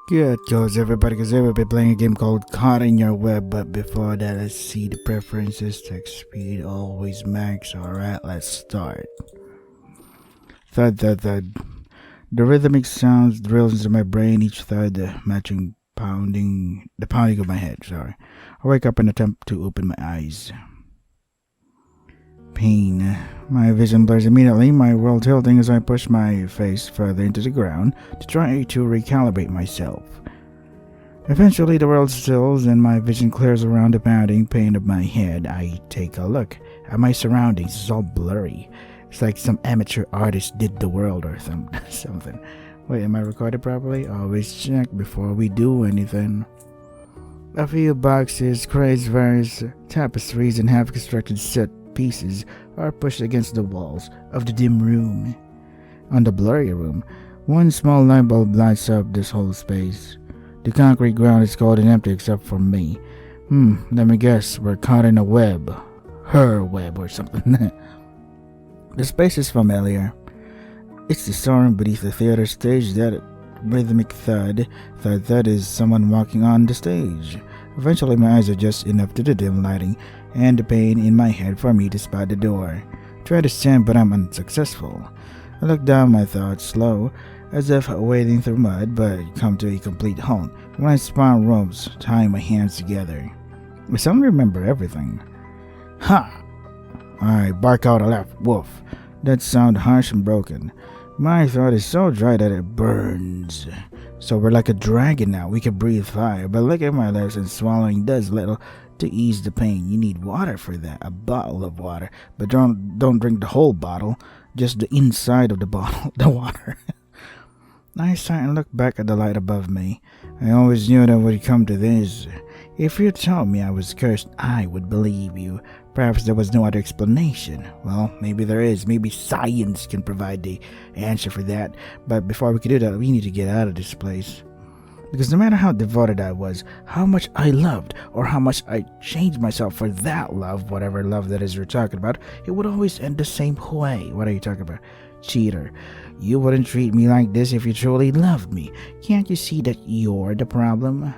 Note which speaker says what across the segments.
Speaker 1: Good goes everybody, because we'll be playing a game called Caught in Your Web, but before that, let's see the preferences. Text speed, always max. Alright, let's start. Thud, thud, thud. The rhythmic sounds drills into my brain, each thud matching the pounding of my head. Sorry. I wake up and attempt to open my eyes. Pain. My vision blurs immediately, my world tilting as I push my face further into the ground to try to recalibrate myself. Eventually, the world stills and my vision clears around the pounding pain of my head. I take a look at my surroundings. It's all blurry. It's like some amateur artist did the world or something. Wait, am I recorded properly? Always check before we do anything. A few boxes, crates, various tapestries, and half-constructed set pieces are pushed against the walls of the dim room. On the blurry room, one small light bulb lights up this whole space. The concrete ground is cold and empty except for me. Let me guess, we're caught in a web. Her web or something. The space is familiar. It's the storeroom beneath the theater stage. That rhythmic thud is someone walking on the stage. Eventually my eyes adjust enough to the dim lighting and the pain in my head for me to spot the door. Try to stand, but I'm unsuccessful. I look down, my thoughts slow, as if wading through mud, but come to a complete halt when I spot ropes tying my hands together. I suddenly remember everything. Ha! I bark out a laugh. Woof. That sound harsh and broken. My throat is so dry that it burns. So we're like a dragon now. We can breathe fire, but look at my lips, and swallowing does little to ease the pain. You need water for that. A bottle of water. But don't drink the whole bottle. Just the inside of the bottle. The water. I sigh and look back at the light above me. I always knew that would come to this. If you told me I was cursed, I would believe you. Perhaps there was no other explanation. Well, maybe there is. Maybe science can provide the answer for that. But before we can do that, we need to get out of this place. Because no matter how devoted I was, how much I loved, or how much I changed myself for that love, whatever love that is you're talking about, it would always end the same way. What are you talking about? Cheater. You wouldn't treat me like this if you truly loved me. Can't you see that you're the problem?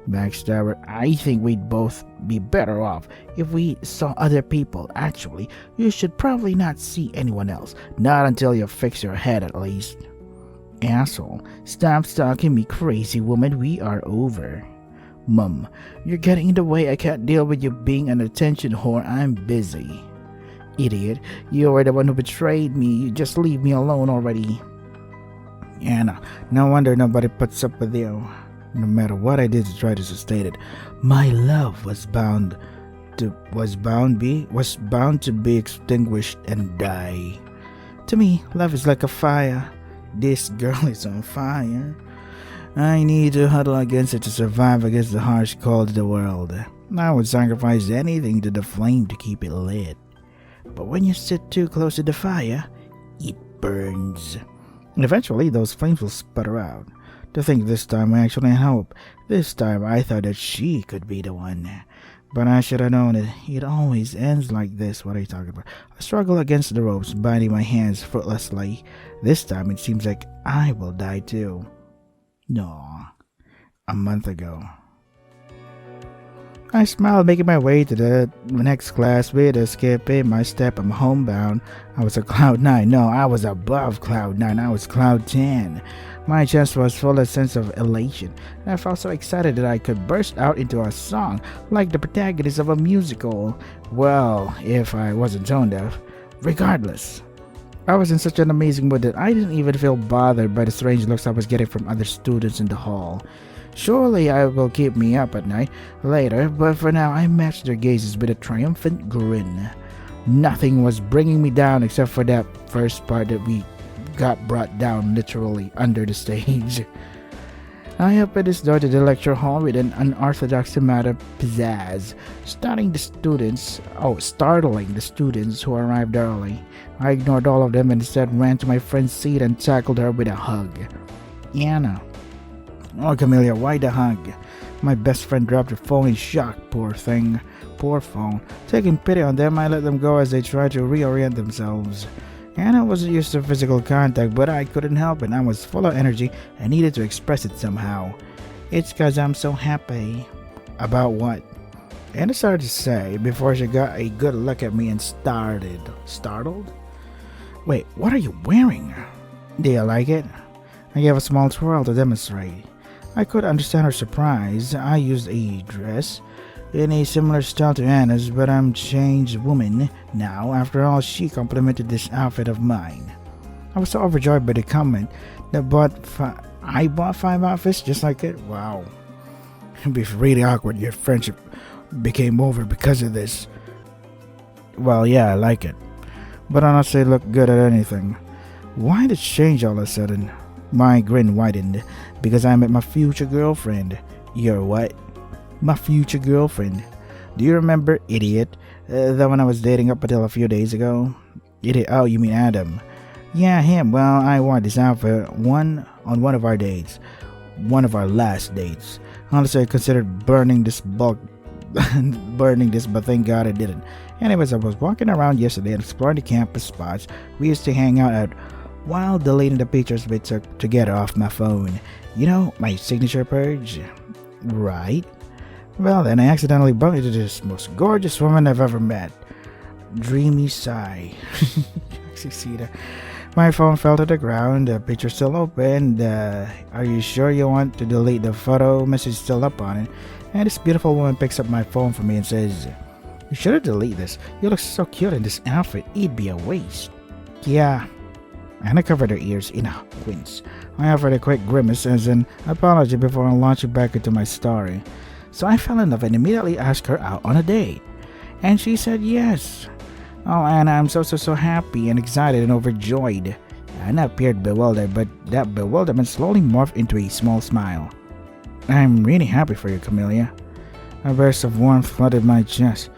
Speaker 1: Backstabber, I think we'd both be better off if we saw other people. Actually, you should probably not see anyone else. Not until you fix your head, at least. Asshole, stop stalking me, crazy woman. We are over. Mum, you're getting in the way. I can't deal with you being an attention whore. I'm busy. Idiot, you were the one who betrayed me. You just leave me alone already. Anna, no wonder nobody puts up with you. No matter what I did to try to sustain it, my love was bound to be extinguished and die. To me, love is like a fire. This girl is on fire. I need to huddle against it to survive against the harsh cold of the world. I would sacrifice anything to the flame to keep it lit. But when you sit too close to the fire, it burns. And eventually, those flames will sputter out. To think this time I actually had hope. This time I thought that she could be the one. But I should have known it. It always ends like this. What are you talking about? I struggle against the ropes, binding my hands fruitlessly. This time it seems like I will die too. No. A month ago. I smiled, making my way to the next class with a skip in my step. I'm homebound. I was a Cloud 9. No, I was above Cloud 9. I was Cloud 10. My chest was full of a sense of elation, and I felt so excited that I could burst out into a song like the protagonist of a musical. Well, if I wasn't tone deaf. Regardless, I was in such an amazing mood that I didn't even feel bothered by the strange looks I was getting from other students in the hall. Surely I will keep me up at night later, but for now I matched their gazes with a triumphant grin. Nothing was bringing me down except for that first part that we got brought down literally under the stage. I opened this door to the lecture hall with an unorthodox amount of pizzazz, startling the students who arrived early. I ignored all of them and instead ran to my friend's seat and tackled her with a hug. Anna. Oh, Camellia, why the hug? My best friend dropped her phone in shock, poor thing. Poor phone. Taking pity on them, I let them go as they tried to reorient themselves. Anna wasn't used to physical contact, but I couldn't help it. I was full of energy and needed to express it somehow. It's 'cause I'm so happy. About what? Anna started to say before she got a good look at me and started. Startled? Wait, what are you wearing? Do you like it? I gave a small twirl to demonstrate. I could understand her surprise. I used a dress in a similar style to Anna's, but I'm changed woman now. After all, she complimented this outfit of mine. I was so overjoyed by the comment that I bought 5 outfits just like it. Wow. It'd be really awkward. Your friendship became over because of this. Well, yeah, I like it, but I don't say look good at anything. Why did it change all of a sudden? My grin widened because I met my future girlfriend. Your what? My future girlfriend. Do you remember, idiot? The one I was dating up until a few days ago? Idiot? Oh, you mean Adam? Yeah, him. Well, I wore this outfit on one of our dates. One of our last dates. Honestly, I considered burning this, but thank God I didn't. Anyways, I was walking around yesterday and exploring the campus spots we used to hang out at while deleting the pictures we took together off my phone. You know, my signature purge? Right? Well, then I accidentally bumped into this most gorgeous woman I've ever met. Dreamy sigh. See that? My phone fell to the ground, the picture still open. Are you sure you want to delete the photo? Message still up on it. And this beautiful woman picks up my phone from me and says, you shouldn't delete this. You look so cute in this outfit. It'd be a waste. Yeah. Anna covered her ears in a wince. I offered a quick grimace as an apology before launching back into my story. So I fell in love and immediately asked her out on a date. And she said yes. Oh, Anna, I'm so happy and excited and overjoyed. Anna appeared bewildered, but that bewilderment slowly morphed into a small smile. I'm really happy for you, Camellia. A burst of warmth flooded my chest.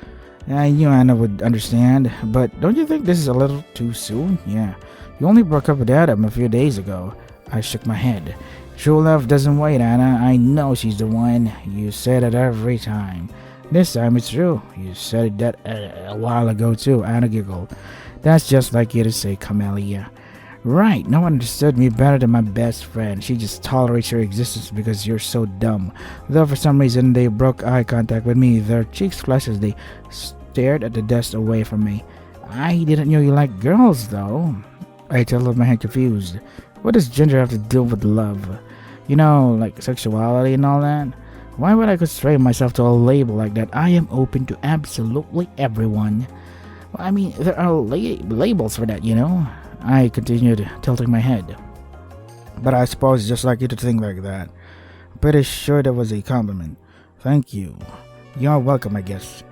Speaker 1: I knew Anna would understand, but don't you think this is a little too soon? Yeah, you only broke up with Adam a few days ago. I shook my head. True love doesn't wait, Anna. I know she's the one. You say that every time. This time it's true. You said that a while ago too. Anna giggled. That's just like you to say, Camellia. Right, no one understood me better than my best friend. She just tolerates your existence because you're so dumb. Though for some reason they broke eye contact with me, their cheeks flushed as they stared at the desk away from me. I didn't know you liked girls, though. I tilted my head confused. What does gender have to do with love? You know, like sexuality and all that? Why would I constrain myself to a label like that? I am open to absolutely everyone. Well, I mean, there are labels for that, you know? I continued, tilting my head. But I suppose just like you to think like that. Pretty sure that was a compliment. Thank you. You're welcome, I guess.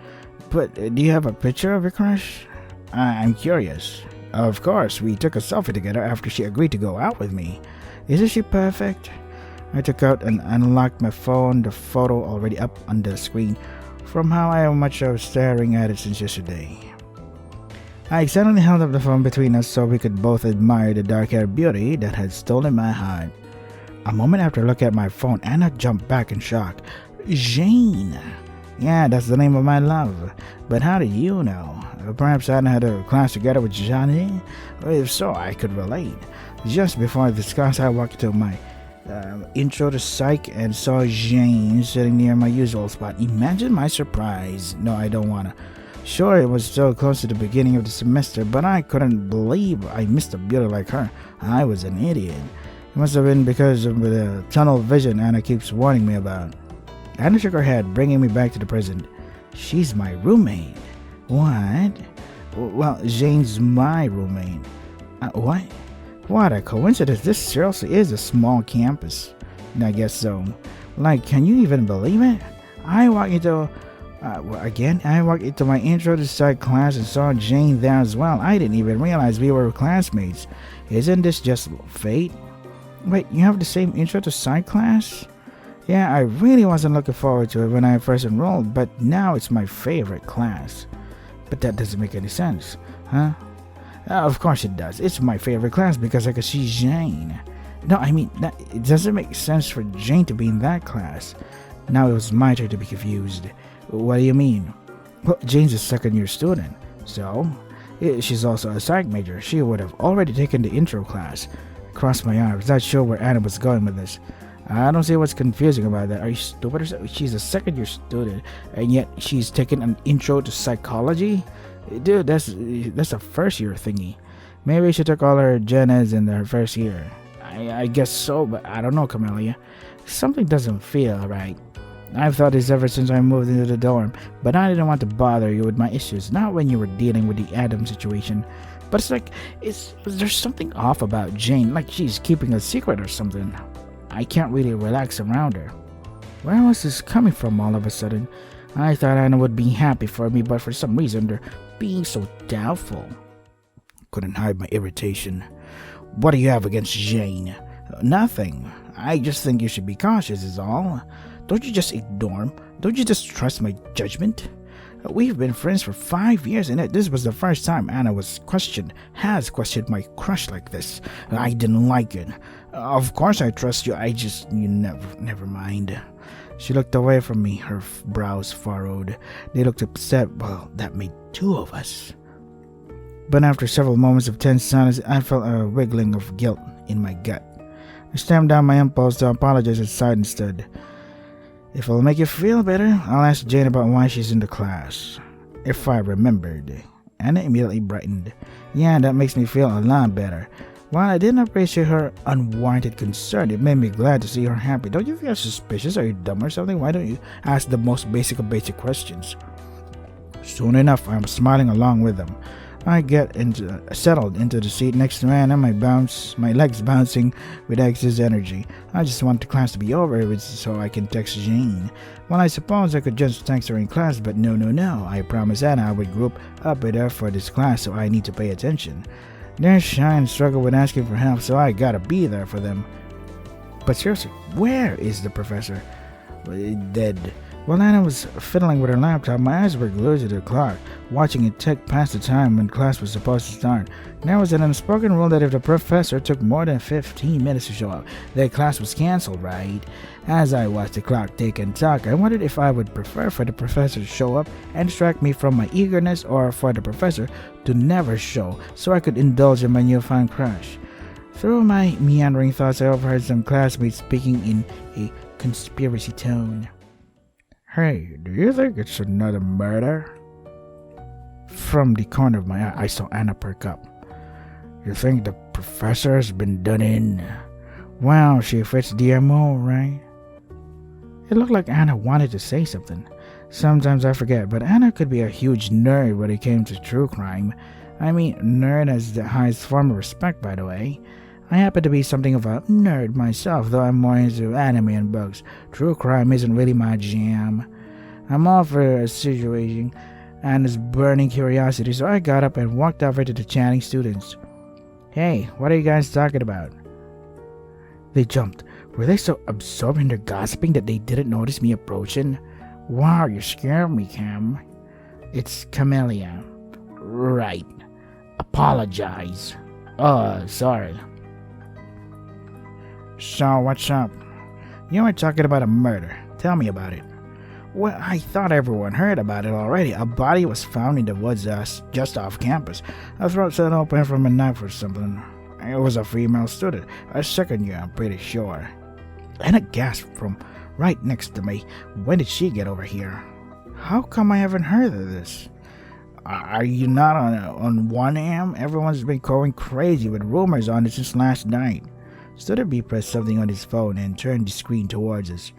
Speaker 1: But do you have a picture of your crush? I'm curious. Of course, we took a selfie together after she agreed to go out with me. Isn't she perfect? I took out and unlocked my phone, the photo already up on the screen, from how much I was staring at it since yesterday. I accidentally held up the phone between us so we could both admire the dark-haired beauty that had stolen my heart. A moment after looking at my phone, Anna jumped back in shock. Jane! Yeah, that's the name of my love. But how did you know? Perhaps Anna had a class together with Johnny? If so, I could relate. Just before this class, I walked into my intro to psych and saw Jane sitting near my usual spot. Imagine my surprise. No, I don't wanna. Sure, it was so close to the beginning of the semester, but I couldn't believe I missed a beauty like her. I was an idiot. It must have been because of the tunnel vision Anna keeps warning me about. Anna shook her head, bringing me back to the present. She's my roommate. What? Well, Jane's my roommate. What? What a coincidence. This seriously is a small campus. I guess so. Like, can you even believe it? I walked into my intro to psych class and saw Jane there as well. I didn't even realize we were classmates. Isn't this just fate? Wait, you have the same intro to psych class? Yeah, I really wasn't looking forward to it when I first enrolled, but now it's my favorite class. But that doesn't make any sense, huh? Of course it does. It's my favorite class because I could see Jane. No, I mean, it doesn't make sense for Jane to be in that class. Now it was my turn to be confused. What do you mean? Well, Jane's a second-year student. So? She's also a psych major. She would have already taken the intro class. I crossed my arms, not sure where Anna was going with this. I don't see what's confusing about that. Are you stupid or something? She's a second-year student, and yet she's taken an intro to psychology? Dude, that's a first-year thingy. Maybe she took all her gen eds in her first year. I guess so, but I don't know, Camellia. Something doesn't feel right. I've thought this ever since I moved into the dorm, but I didn't want to bother you with my issues, not when you were dealing with the Adam situation. But it's like, there's something off about Jane, like she's keeping a secret or something. I can't really relax around her. Where was this coming from all of a sudden? I thought Anna would be happy for me, but for some reason they're being so doubtful. Couldn't hide my irritation. What do you have against Jane? Nothing. I just think you should be cautious is all. Don't you just ignore him? Don't you just trust my judgment? We've been friends for 5 years, and this was the first time Anna has questioned my crush like this. I didn't like it. Of course I trust you, you never mind. She looked away from me, her brows furrowed. They looked upset. Well, that made two of us. But after several moments of tense silence, I felt a wiggling of guilt in my gut. I stamped down my impulse to apologize and sighed instead. If it'll make you feel better, I'll ask Jane about why she's in the class. If I remembered. Anna immediately brightened. Yeah, that makes me feel a lot better. While I didn't appreciate her unwarranted concern, it made me glad to see her happy. Don't you feel suspicious? Are you dumb or something? Why don't you ask the most basic of basic questions? Soon enough, I'm smiling along with them. I get settled into the seat next to Anna, my legs bouncing with excess energy. I just want the class to be over so I can text Jane. Well, I suppose I could just text her in class, but no. I promised Anna I would group up with her for this class, so I need to pay attention. They're shy and struggle with asking for help, so I gotta be there for them. But seriously, where is the professor? Dead. While Anna was fiddling with her laptop, my eyes were glued to the clock, watching it tick past the time when class was supposed to start. There was an unspoken rule that if the professor took more than 15 minutes to show up, then class was cancelled, right? As I watched the clock tick and talk, I wondered if I would prefer for the professor to show up and distract me from my eagerness, or for the professor to never show so I could indulge in my newfound crush. Through my meandering thoughts, I overheard some classmates speaking in a conspiracy tone. Hey, do you think it's another murder? From the corner of my eye, I saw Anna perk up. You think the professor has been done in? Wow, she fits the MO, right? It looked like Anna wanted to say something. Sometimes I forget, but Anna could be a huge nerd when it came to true crime. I mean, nerd as the highest form of respect, by the way. I happen to be something of a nerd myself, though I'm more into anime and books. True crime isn't really my jam. I'm all for assuaging Anna's burning curiosity, so I got up and walked over to the chatting students. Hey, what are you guys talking about? They jumped. Were they so absorbed in their gossiping that they didn't notice me approaching? Wow, you scared me, Cam. It's Camellia. Right. Apologize. Oh, sorry. So, what's up? You were talking about a murder. Tell me about it. Well, I thought everyone heard about it already. A body was found in the woods just off campus. A throat slit open from a knife or something. It was a female student. A second year, I'm pretty sure. Anna gasped from right next to me. When did she get over here? How come I haven't heard of this? Are you not on 1am? Everyone's been going crazy with rumors on it since last night. Student B pressed something on his phone and turned the screen towards us.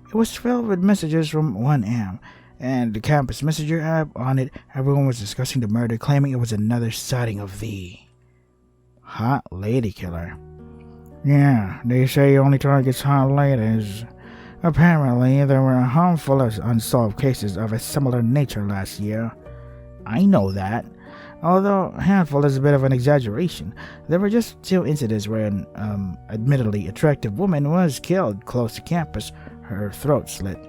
Speaker 1: It was filled with messages from 1am, and the campus messenger app on it. Everyone was discussing the murder, claiming it was another sighting of the hot lady killer. Yeah, they say he only targets hot ladies. Apparently, there were a handful of unsolved cases of a similar nature last year. I know that. Although a handful is a bit of an exaggeration, there were just 2 incidents where an admittedly attractive woman was killed close to campus, her throat slit.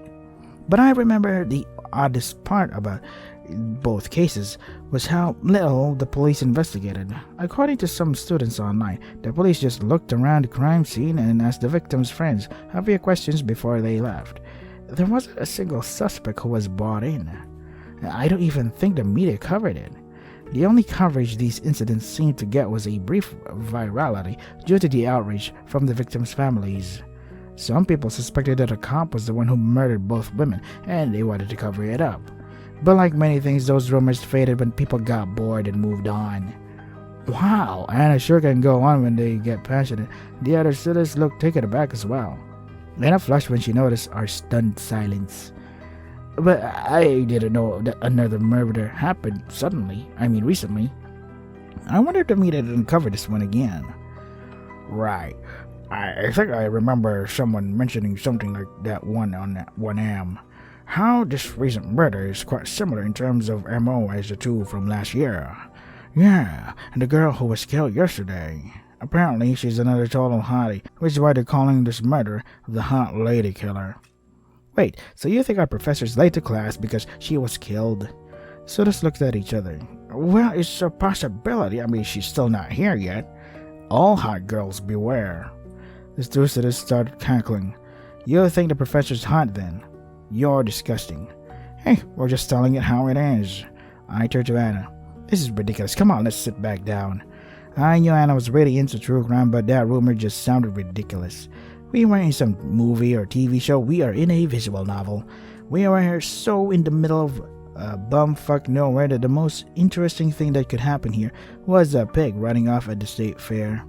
Speaker 1: But I remember the oddest part about both cases was how little the police investigated. According to some students online, the police just looked around the crime scene and asked the victims' friends a few questions before they left. There wasn't a single suspect who was brought in. I don't even think the media covered it. The only coverage these incidents seemed to get was a brief virality due to the outrage from the victims' families. Some people suspected that a cop was the one who murdered both women, and they wanted to cover it up. But like many things, those rumors faded when people got bored and moved on. Wow, Anna sure can go on when they get passionate. The other students looked taken aback as well. Anna flushed when she noticed our stunned silence. But I didn't know that another murder happened recently. I wondered if Mita didn't cover this one again. Right. I think I remember someone mentioning something like that one on that 1am. How this recent murder is quite similar in terms of MO as the two from last year. Yeah, and the girl who was killed yesterday. Apparently, she's another total hottie, which is why they're calling this murder the Hot Lady Killer. Wait, so you think our professor's late to class because she was killed? Students looked at each other. Well, it's a possibility. She's still not here yet. All hot girls beware. The two students started cackling. You think the professor's hot then? You're disgusting. Hey, we're just telling it how it is. I turned to Anna. This is ridiculous. Come on, let's sit back down. I knew Anna was really into true crime, but that rumor just sounded ridiculous. We weren't in some movie or TV show. We are in a visual novel. We are here so in the middle of bumfuck nowhere that the most interesting thing that could happen here was a pig running off at the state fair.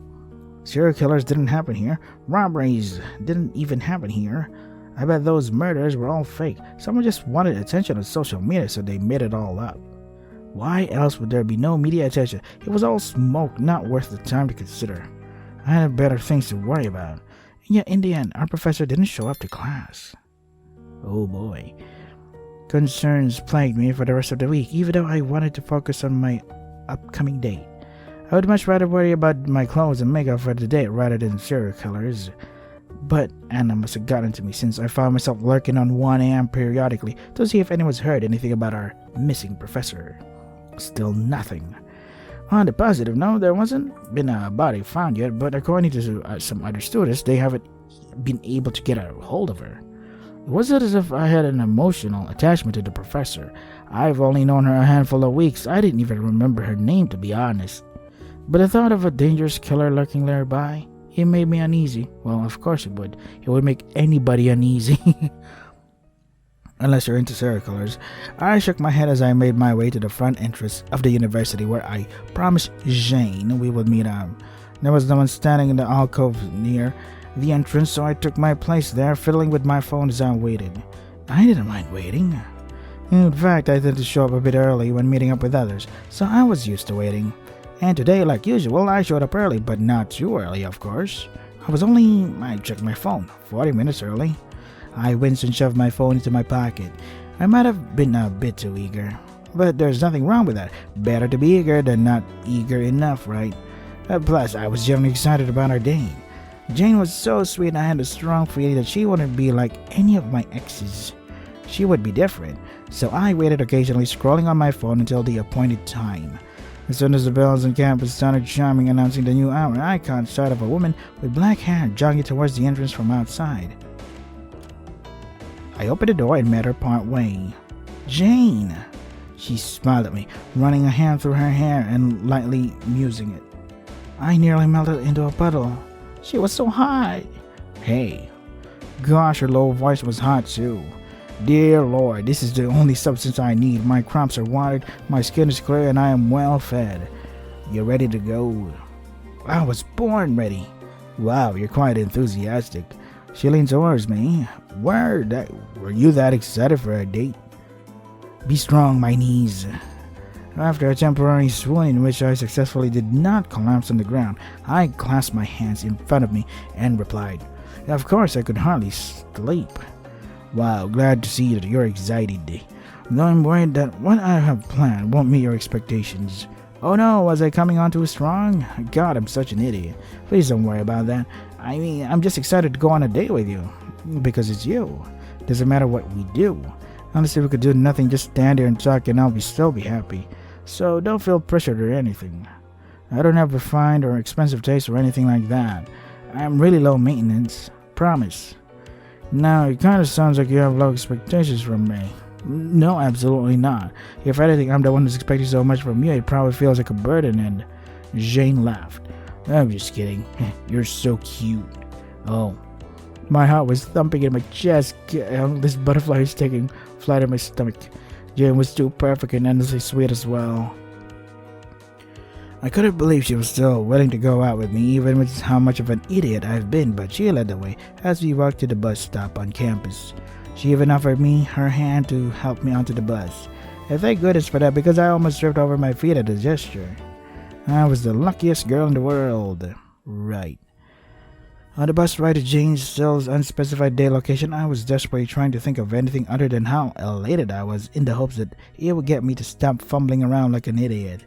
Speaker 1: Serial killers didn't happen here. Robberies didn't even happen here. I bet those murders were all fake. Someone just wanted attention on social media, so they made it all up. Why else would there be no media attention? It was all smoke, not worth the time to consider. I had better things to worry about. And yet, in the end, our professor didn't show up to class. Oh boy. Concerns plagued me for the rest of the week, even though I wanted to focus on my upcoming date. I would much rather worry about my clothes and makeup for the date rather than serial killers. But Anna must have gotten to me since I found myself lurking on 1am periodically to see if anyone's heard anything about our missing professor. Still nothing. On the positive note, there wasn't been a body found yet, but according to some other students, they haven't been able to get a hold of her. It wasn't as if I had an emotional attachment to the professor. I've only known her a handful of weeks. I didn't even remember her name, to be honest. But the thought of a dangerous killer lurking nearby, it made me uneasy. Well, of course it would. It would make anybody uneasy. Unless you're into serial killers. I shook my head as I made my way to the front entrance of the university where I promised Jane we would meet up. There was no one standing in the alcove near the entrance, so I took my place there, fiddling with my phone as I waited. I didn't mind waiting. In fact, I tend to show up a bit early when meeting up with others, so I was used to waiting. And today, like usual, I showed up early, but not too early, of course. I checked my phone, 40 minutes early. I winced and shoved my phone into my pocket. I might have been a bit too eager, but there's nothing wrong with that. Better to be eager than not eager enough, right? Plus, I was genuinely excited about our date. Jane was so sweet and I had a strong feeling that she wouldn't be like any of my exes. She would be different, so I waited occasionally, scrolling on my phone until the appointed time. As soon as the bells on campus started chiming announcing the new hour, I caught sight of a woman with black hair jogging towards the entrance from outside. I opened the door and met her part way. Jane! She smiled at me, running a hand through her hair and lightly musing it. I nearly melted into a puddle. She was so hot. Hey. Gosh, her low voice was hot too. Dear Lord, this is the only substance I need. My crops are watered, my skin is clear, and I am well fed. You're ready to go. I was born ready. Wow, you're quite enthusiastic. She leaned towards me. Were you that excited for a date? Be strong, my knees. After a temporary swoon in which I successfully did not collapse on the ground, I clasped my hands in front of me and replied. Of course, I could hardly sleep. Wow, glad to see that you're excited. Though I'm worried that what I have planned won't meet your expectations. Oh no, was I coming on too strong? God, I'm such an idiot. Please don't worry about that. I'm just excited to go on a date with you. Because it's you. Doesn't matter what we do. Honestly, we could do nothing, just stand there and talk and I'll still be happy. So don't feel pressured or anything. I don't have refined or expensive taste or anything like that. I'm really low maintenance. Promise. Now, it kind of sounds like you have low expectations from me. No, absolutely not. If anything, I'm the one who's expecting so much from you, it probably feels like a burden. And Jane laughed. I'm just kidding. You're so cute. Oh. My heart was thumping in my chest. This butterfly is taking flight in my stomach. Jane was too perfect and endlessly sweet as well. I couldn't believe she was still willing to go out with me, even with how much of an idiot I've been, but she led the way as we walked to the bus stop on campus. She even offered me her hand to help me onto the bus. And thank goodness for that, because I almost tripped over my feet at the gesture. I was the luckiest girl in the world. Right. On the bus ride to Jane's Still's unspecified day location, I was desperately trying to think of anything other than how elated I was, in the hopes that it would get me to stop fumbling around like an idiot.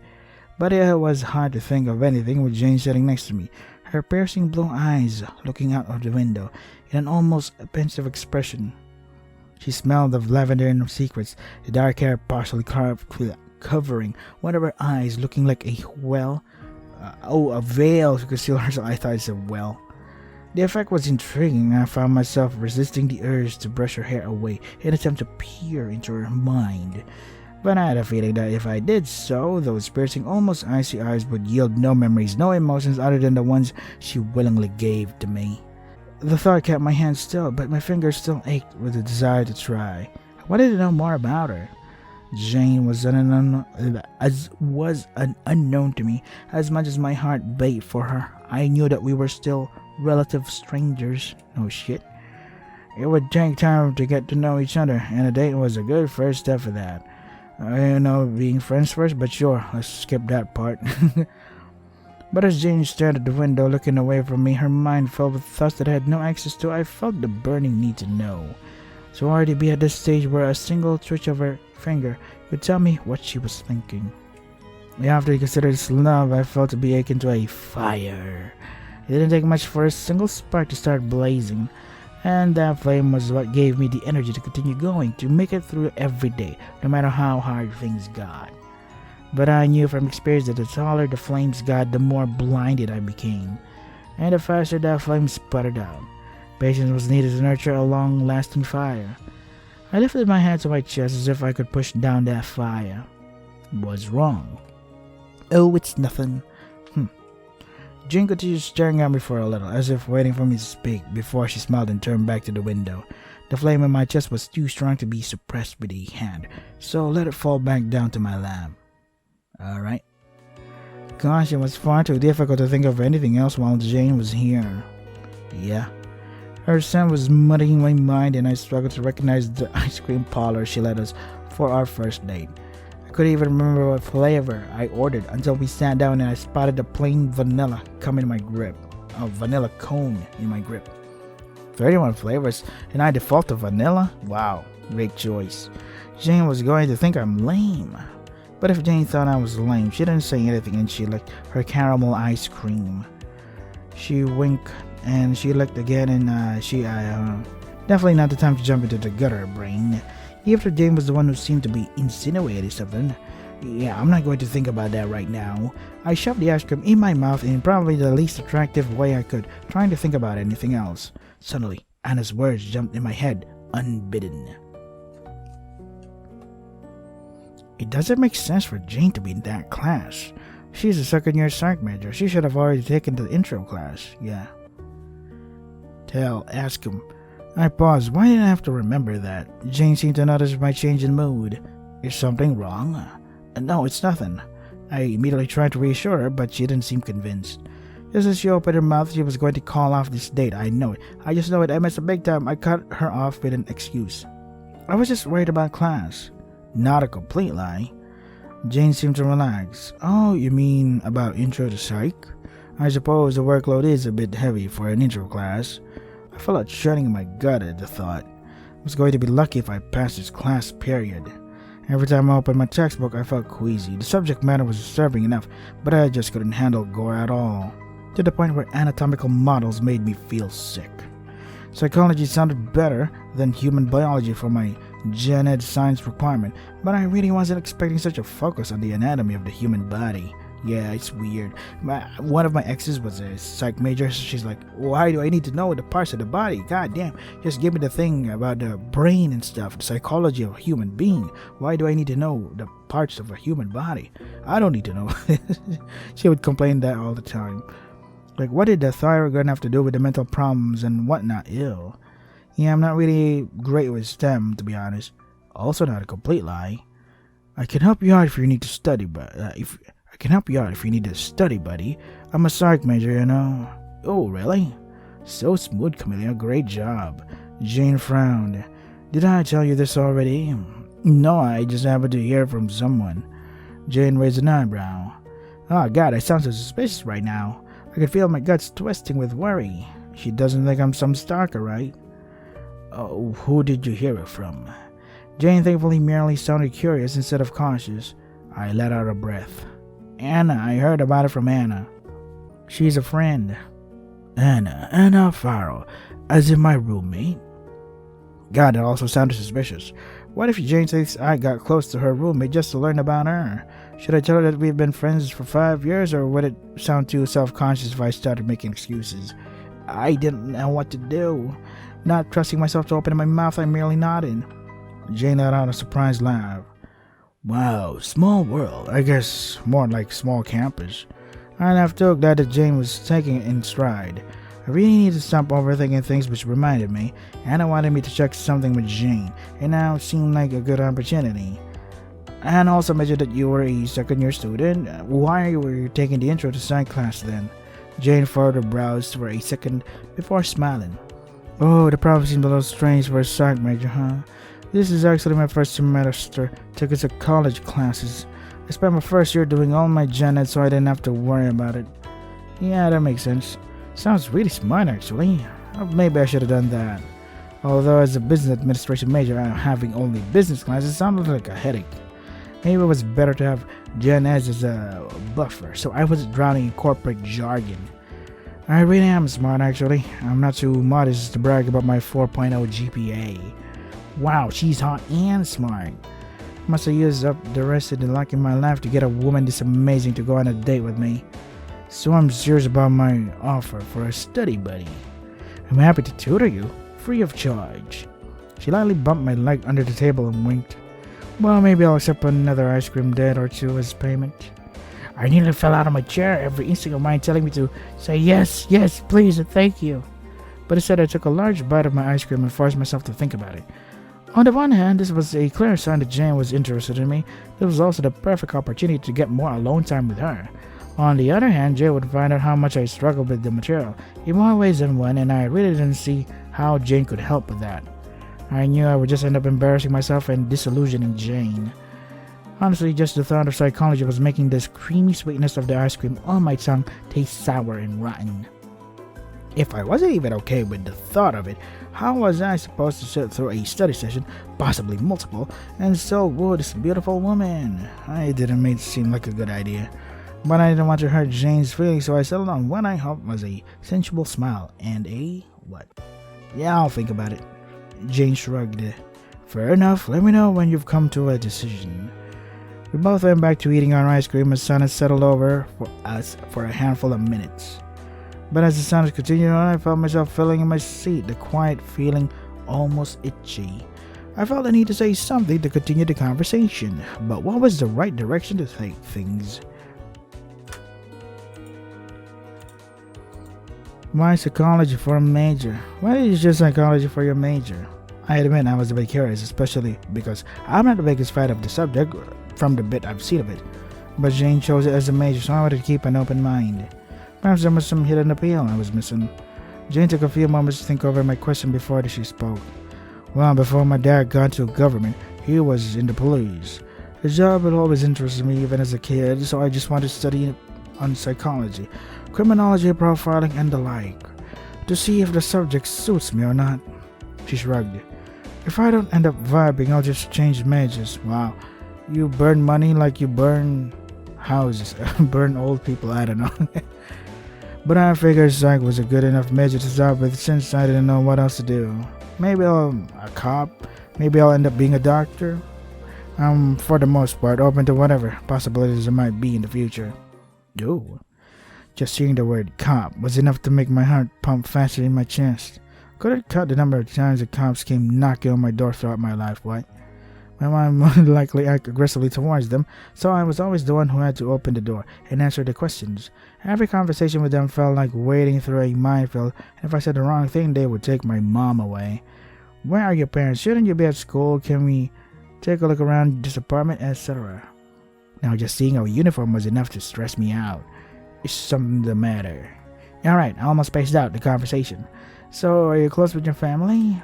Speaker 1: But it was hard to think of anything with Jane sitting next to me, her piercing blue eyes looking out of the window in an almost pensive expression. She smelled of lavender and secrets, the dark hair partially covering one of her eyes, looking like a veil to conceal her. So I thought it said well. The effect was intriguing, and I found myself resisting the urge to brush her hair away in an attempt to peer into her mind. But I had a feeling that if I did so, those piercing, almost icy eyes would yield no memories, no emotions other than the ones she willingly gave to me. The thought kept my hand still, but my fingers still ached with the desire to try. I wanted to know more about her. Jane was an unknown to me, as much as my heart beat for her. I knew that we were still relative strangers. No shit. It would take time to get to know each other, and a date was a good first step for that. Being friends first, but sure, let's skip that part. But as Jane stared at the window, looking away from me, her mind filled with thoughts that I had no access to, I felt the burning need to know. So hard to be at this stage where a single twitch of her finger would tell me what she was thinking. After I considered this love, I felt to be akin to a fire. It didn't take much for a single spark to start blazing, and that flame was what gave me the energy to continue going, to make it through every day, no matter how hard things got. But I knew from experience that the taller the flames got, the more blinded I became, and the faster that flame sputtered out. Patience was needed to nurture a long-lasting fire. I lifted my hand to my chest as if I could push down that fire. Was wrong. Oh, it's nothing. Jane continued staring at me for a little, as if waiting for me to speak, before she smiled and turned back to the window. The flame in my chest was too strong to be suppressed with a hand, so let it fall back down to my lap. Alright. Gosh, it was far too difficult to think of anything else while Jane was here. Yeah. Her scent was muddying my mind, and I struggled to recognize the ice cream parlor she led us for our first date. I couldn't even remember what flavor I ordered until we sat down and I spotted a plain vanilla come in my grip. A vanilla cone in my grip. 31 flavors, and I default to vanilla? Wow, great choice. Jane was going to think I'm lame. But if Jane thought I was lame, she didn't say anything, and she licked her caramel ice cream. She winked and she licked again, and definitely not the time to jump into the gutter, brain. Even Jane was the one who seemed to be insinuating something. Yeah, I'm not going to think about that right now. I shoved the ice cream in my mouth in probably the least attractive way I could, trying to think about anything else. Suddenly, Anna's words jumped in my head, unbidden. It doesn't make sense for Jane to be in that class. She's a second-year psych major. She should have already taken the intro class. Yeah. Ask him. I paused. Why did I have to remember that? Jane seemed to notice my change in mood. Is something wrong? No, it's nothing. I immediately tried to reassure her, but she didn't seem convinced. Just as she opened her mouth, she was going to call off this date. I know it. I just know it. I missed a big time. I cut her off with an excuse. I was just worried about class. Not a complete lie. Jane seemed to relax. Oh, you mean about intro to psych? I suppose the workload is a bit heavy for an intro class. I felt a churning in my gut at the thought. I was going to be lucky if I passed this class, period. Every time I opened my textbook, I felt queasy. The subject matter was disturbing enough, but I just couldn't handle gore at all, to the point where anatomical models made me feel sick. Psychology sounded better than human biology for my gen ed science requirement, but I really wasn't expecting such a focus on the anatomy of the human body. Yeah, it's weird. One of my exes was a psych major. So she's like, why do I need to know the parts of the body? God damn, just give me the thing about the brain and stuff, the psychology of a human being. Why do I need to know the parts of a human body? I don't need to know. She would complain that all the time. Like, what did the thyroid gland have to do with the mental problems and whatnot? Ew. Yeah, I'm not really great with STEM, to be honest. Also not a complete lie. I can help you out if you need to study, but if I can help you out if you need to study, buddy. I'm a psych major, you know. Oh, really? So smooth, Camellia. Great job. Jane frowned. Did I tell you this already? No, I just happened to hear from someone. Jane raised an eyebrow. Oh, God, I sound so suspicious right now. I can feel my guts twisting with worry. She doesn't think I'm some stalker, right? Oh, who did you hear it from? Jane thankfully merely sounded curious instead of cautious. I let out a breath. Anna, I heard about it from Anna. She's a friend. Anna Farrell, as in my roommate? God, that also sounded suspicious. What if Jane thinks I got close to her roommate just to learn about her? Should I tell her that we've been friends for 5 years, or would it sound too self-conscious if I started making excuses? I didn't know what to do. Not trusting myself to open my mouth, I merely nodded. Jane let out a surprised laugh. Wow, small world. I guess more like small campus. I laughed too, glad that Jane was taking it in stride. I really need to stop overthinking things, which reminded me, Anna wanted me to check something with Jane, and now it seemed like a good opportunity. Anna also mentioned that you were a second-year student. Why were you taking the intro to psych class then? Jane furrowed her brows for a second before smiling. Oh, the problem seemed a little strange for a psych major, huh? This is actually my first semester took as a college classes. I spent my first year doing all my gen ed so I didn't have to worry about it. Yeah, that makes sense. Sounds really smart actually. Maybe I should have done that. Although as a business administration major, having only business classes sounded like a headache. Maybe it was better to have gen ed as a buffer so I wasn't drowning in corporate jargon. I really am smart actually. I'm not too modest to brag about my 4.0 GPA. Wow, she's hot and smart. Must have used up the rest of the luck in my life to get a woman this amazing to go on a date with me. So I'm serious about my offer for a study buddy. I'm happy to tutor you, free of charge. She lightly bumped my leg under the table and winked. Well, maybe I'll accept another ice cream date or two as payment. I nearly fell out of my chair, every instinct of mine telling me to say yes, yes, please, and thank you. But instead I took a large bite of my ice cream and forced myself to think about it. On the one hand, this was a clear sign that Jane was interested in me. This was also the perfect opportunity to get more alone time with her. On the other hand, Jane would find out how much I struggled with the material, in more ways than one, and I really didn't see how Jane could help with that. I knew I would just end up embarrassing myself and disillusioning Jane. Honestly, just the thought of psychology was making this creamy sweetness of the ice cream on my tongue taste sour and rotten. If I wasn't even okay with the thought of it, how was I supposed to sit through a study session, possibly multiple, and still woo this beautiful woman? It didn't make it seem like a good idea. But I didn't want to hurt Jane's feelings, so I settled on what I hoped was a sensual smile and a what? Yeah, I'll think about it. Jane shrugged. Fair enough, let me know when you've come to a decision. We both went back to eating our ice cream as sun had settled over for us for a handful of minutes. But as the sun continued on, I felt myself filling in my seat, the quiet feeling almost itchy. I felt the need to say something to continue the conversation, but what was the right direction to take things? Why psychology for a major? Why did you choose psychology for your major? I admit I was a bit curious, especially because I'm not the biggest fan of the subject from the bit I've seen of it. But Jane chose it as a major, so I wanted to keep an open mind. Perhaps there was some hidden appeal I was missing. Jane took a few moments to think over my question before she spoke. Well, before my dad got to government, he was in the police. The job had always interested me even as a kid, so I just wanted to study on psychology, criminology, profiling, and the like, to see if the subject suits me or not. She shrugged. If I don't end up vibing, I'll just change majors. Wow, you burn money like you burn houses, burn old people, I don't know. But I figured psych was a good enough major to start with since I didn't know what else to do. Maybe I'll a cop, maybe I'll end up being a doctor. I'm for the most part open to whatever possibilities there might be in the future. Ooh. Just seeing the word cop was enough to make my heart pump faster in my chest. Couldn't count the number of times the cops came knocking on my door throughout my life, what? My mom would likely act aggressively towards them, so I was always the one who had to open the door and answer the questions. Every conversation with them felt like wading through a minefield, and if I said the wrong thing, they would take my mom away. Where are your parents? Shouldn't you be at school? Can we take a look around this apartment, etc.? Now, just seeing our uniform was enough to stress me out. Is something the matter? Alright, I almost spaced out the conversation. So, are you close with your family?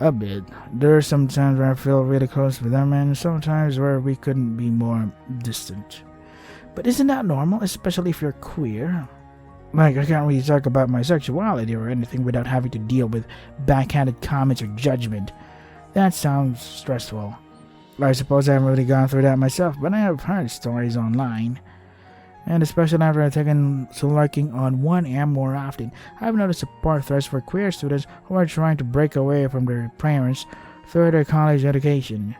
Speaker 1: A bit. There are some times where I feel really close with them, and sometimes where we couldn't be more distant. But isn't that normal, especially if you're queer? Like, I can't really talk about my sexuality or anything without having to deal with backhanded comments or judgment. That sounds stressful. I suppose I haven't really gone through that myself, but I have heard stories online. And especially after I've taken to lurking on 1am more often, I've noticed support threads for queer students who are trying to break away from their parents through their college education.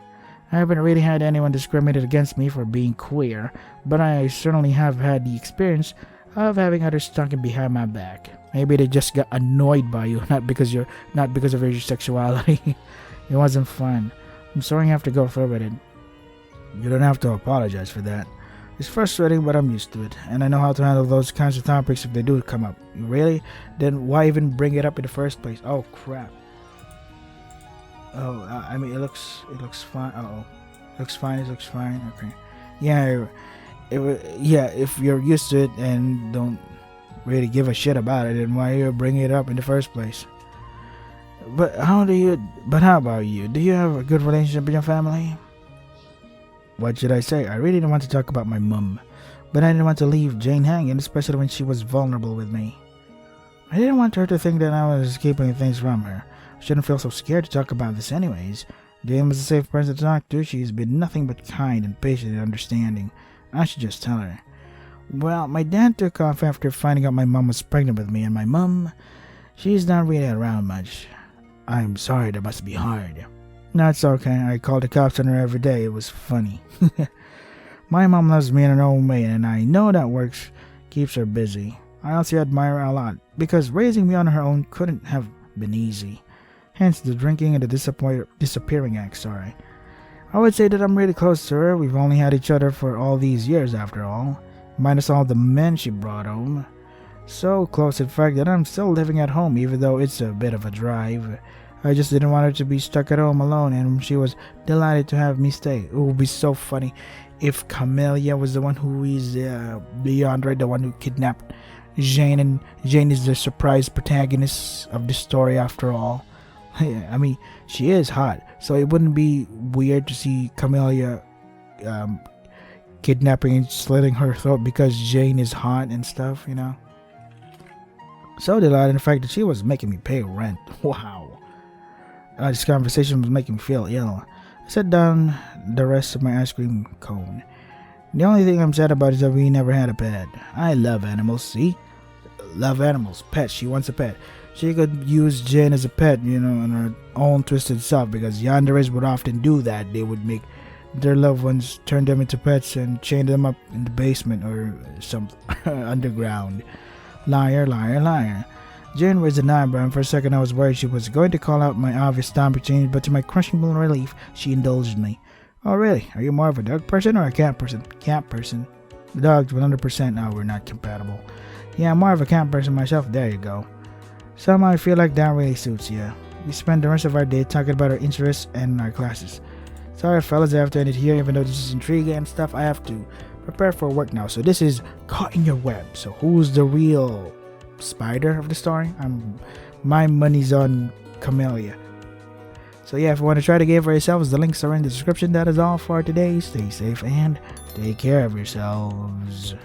Speaker 1: I haven't really had anyone discriminate against me for being queer, but I certainly have had the experience of having others talking behind my back. Maybe they just got annoyed by you, not because of your sexuality. It wasn't fun. I'm sorry you have to go through with it. You don't have to apologize for that. It's frustrating, but I'm used to it, and I know how to handle those kinds of topics if they do come up. Really? Then why even bring it up in the first place? Oh crap. Oh, I mean, it looks fine. It looks fine. Okay. Yeah, if you're used to it and don't really give a shit about it, then why you bring it up in the first place? But how about you? Do you have a good relationship with your family? What should I say? I really didn't want to talk about my mum, but I didn't want to leave Jane hanging, especially when she was vulnerable with me. I didn't want her to think that I was keeping things from her. I shouldn't feel so scared to talk about this anyways. Jane was a safe person to talk to. She's been nothing but kind and patient and understanding. I should just tell her. Well, my dad took off after finding out my mum was pregnant with me, and my mum, she's not really around much. I'm sorry, that must be hard. No, it's okay. I called the cops on her every day. It was funny. My mom loves me in her own way, and I know that works, keeps her busy. I also admire her a lot, because raising me on her own couldn't have been easy. Hence the drinking and the disappearing act, sorry. I would say that I'm really close to her. We've only had each other for all these years after all, minus all the men she brought home. So close in fact that I'm still living at home, even though it's a bit of a drive. I just didn't want her to be stuck at home alone, and she was delighted to have me stay. It would be so funny if Camellia was the one who is Leandra, the one who kidnapped Jane, and Jane is the surprise protagonist of the story after all. I mean, she is hot, so it wouldn't be weird to see Camellia kidnapping and slitting her throat because Jane is hot and stuff, you know? So delighted in the fact that she was making me pay rent. Wow. This conversation was making me feel ill. I set down the rest of my ice cream cone. The only thing I'm sad about is that we never had a pet. I love animals, see? Love animals. Pets. She wants a pet. She could use Jen as a pet, you know, in her own twisted self, because yanderes would often do that. They would make their loved ones, turn them into pets and chain them up in the basement or some underground. Liar, liar, liar. Jane raised an eyebrow, and for a second I was worried she was going to call out my obvious stomach change, but to my crushing relief, she indulged me. Oh really? Are you more of a dog person or a cat person? Cat person. The dogs 100% now we're not compatible. Yeah, I'm more of a cat person myself. There you go. Somehow I feel like that really suits you. We spend the rest of our day talking about our interests and our classes. Sorry fellas, I have to end it here, even though this is intriguing and stuff. I have to prepare for work now. So this is Caught in Your Web. So who's the real spider of the story? My money's on Camellia. So yeah, if you want to try the game for yourselves, the links are in the description. That is all for today. Stay safe and take care of yourselves.